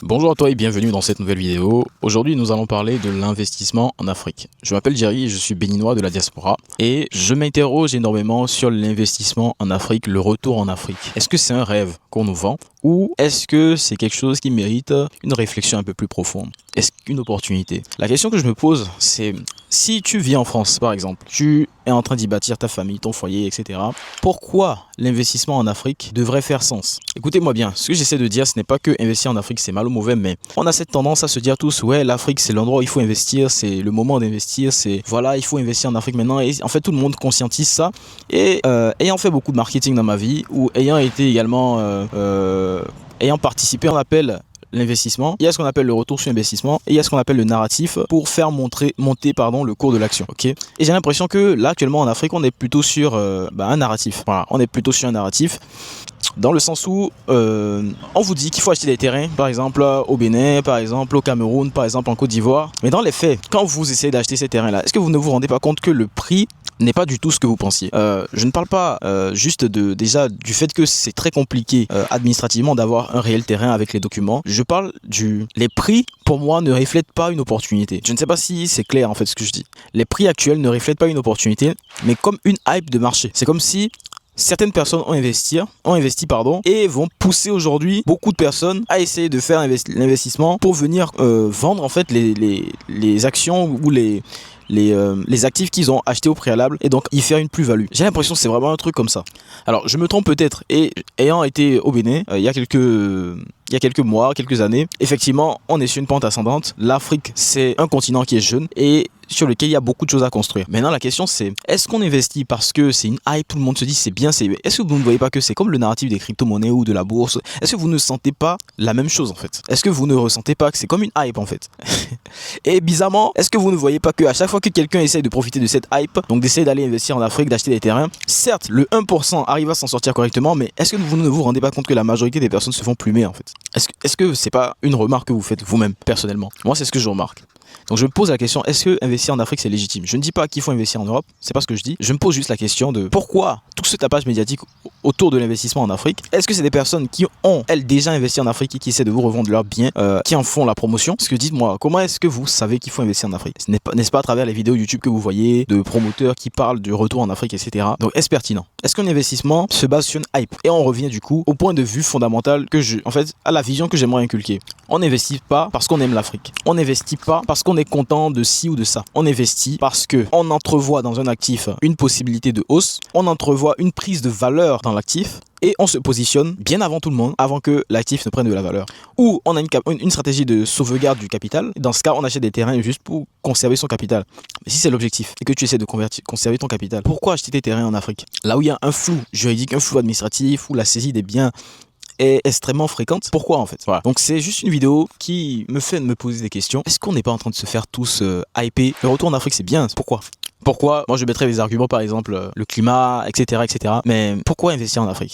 Bonjour à toi et bienvenue dans cette nouvelle vidéo. Aujourd'hui nous allons parler de l'investissement en Afrique. Je m'appelle Jerry et je suis béninois de la diaspora et je m'interroge énormément sur l'investissement en Afrique, le retour en Afrique. Est-ce que c'est un rêve qu'on nous vend ou est-ce que c'est quelque chose qui mérite une réflexion un peu plus profonde? Est-ce qu'une opportunité? La question que je me pose, c'est si tu vis en France par exemple, tu es en train d'y bâtir ta famille, ton foyer, etc. Pourquoi l'investissement en Afrique devrait faire sens? Écoutez-moi bien, ce que j'essaie de dire, ce n'est pas que investir en Afrique c'est mal ou mauvais, mais on a cette tendance à se dire tous, ouais, l'Afrique c'est l'endroit où il faut investir, c'est le moment d'investir, c'est voilà, il faut investir en Afrique maintenant. Et en fait, tout le monde conscientise ça. Et ayant fait beaucoup de marketing dans ma vie, ou ayant été également, ayant participé, on appelle l'investissement, il y a ce qu'on appelle le retour sur investissement et il y a ce qu'on appelle le narratif pour faire monter le cours de l'action. Ok. Et j'ai l'impression que là actuellement en Afrique on est plutôt sur un narratif. Voilà, on est plutôt sur un narratif dans le sens où on vous dit qu'il faut acheter des terrains, par exemple au Bénin, par exemple au Cameroun, par exemple en Côte d'Ivoire. Mais dans les faits, quand vous essayez d'acheter ces terrains-là, est-ce que vous ne vous rendez pas compte que le prix n'est pas du tout ce que vous pensiez? Je ne parle pas juste déjà du fait que c'est très compliqué administrativement d'avoir un réel terrain avec les documents. Je parle les prix pour moi ne reflètent pas une opportunité. Je ne sais pas si c'est clair en fait ce que je dis. Les prix actuels ne reflètent pas une opportunité, mais comme une hype de marché. C'est comme si certaines personnes ont investi et vont pousser aujourd'hui beaucoup de personnes à essayer de faire l'investissement pour venir vendre en fait les actions ou les actifs qu'ils ont achetés au préalable et donc y faire une plus-value. J'ai l'impression que c'est vraiment un truc comme ça. Alors je me trompe peut-être, et ayant été au Bénin il y a quelques mois, quelques années, effectivement on est sur une pente ascendante. L'Afrique c'est un continent qui est jeune et sur lequel il y a beaucoup de choses à construire. Maintenant la question c'est, est-ce qu'on investit parce que c'est une hype, tout le monde se dit c'est bien, est-ce que vous ne voyez pas que c'est comme le narratif des crypto-monnaies ou de la bourse? Est-ce que vous ne sentez pas la même chose en fait? Est-ce que vous ne ressentez pas que c'est comme une hype en fait? Et bizarrement, est-ce que vous ne voyez pas que à chaque fois que quelqu'un essaye de profiter de cette hype, donc d'essayer d'aller investir en Afrique, d'acheter des terrains, certes le 1% arrive à s'en sortir correctement, mais est-ce que vous ne vous rendez pas compte que la majorité des personnes se font plumer en fait? Est-ce que c'est pas une remarque que vous faites vous-même personnellement? Moi c'est ce que je remarque. Donc je me pose la question, est-ce que investir en Afrique c'est légitime? Je ne dis pas qu'il faut investir en Europe, c'est pas ce que je dis. Je me pose juste la question de pourquoi tout ce tapage médiatique autour de l'investissement en Afrique? Est-ce que c'est des personnes qui ont, elles, déjà investi en Afrique et qui essaient de vous revendre leurs biens, qui en font la promotion? Parce que dites-moi, comment est-ce que vous savez qu'il faut investir en Afrique? N'est-ce pas à travers les vidéos YouTube que vous voyez, de promoteurs qui parlent du retour en Afrique, etc. Donc est-ce pertinent? Est-ce qu'un investissement se base sur une hype? Et on revient du coup au point de vue fondamental à la vision que j'aimerais inculquer. On n'investit pas parce qu'on aime l'Afrique. On n'investit pas parce qu'on est content de ci ou de ça. On investit parce que on entrevoit dans un actif une possibilité de hausse, on entrevoit une prise de valeur dans l'actif et on se positionne bien avant tout le monde, avant que l'actif ne prenne de la valeur. Ou on a une stratégie de sauvegarde du capital. Dans ce cas, on achète des terrains juste pour conserver son capital. Mais si c'est l'objectif et que tu essaies de conserver ton capital, pourquoi acheter tes terrains en Afrique? Là où il y a un flou juridique, un flou administratif, où la saisie des biens est extrêmement fréquente. Pourquoi en fait? Voilà. Donc c'est juste une vidéo qui me fait me poser des questions. Est-ce qu'on n'est pas en train de se faire tous hyper? Le retour en Afrique c'est bien, pourquoi? Moi je mettrais des arguments, par exemple le climat, etc. Mais pourquoi investir en Afrique?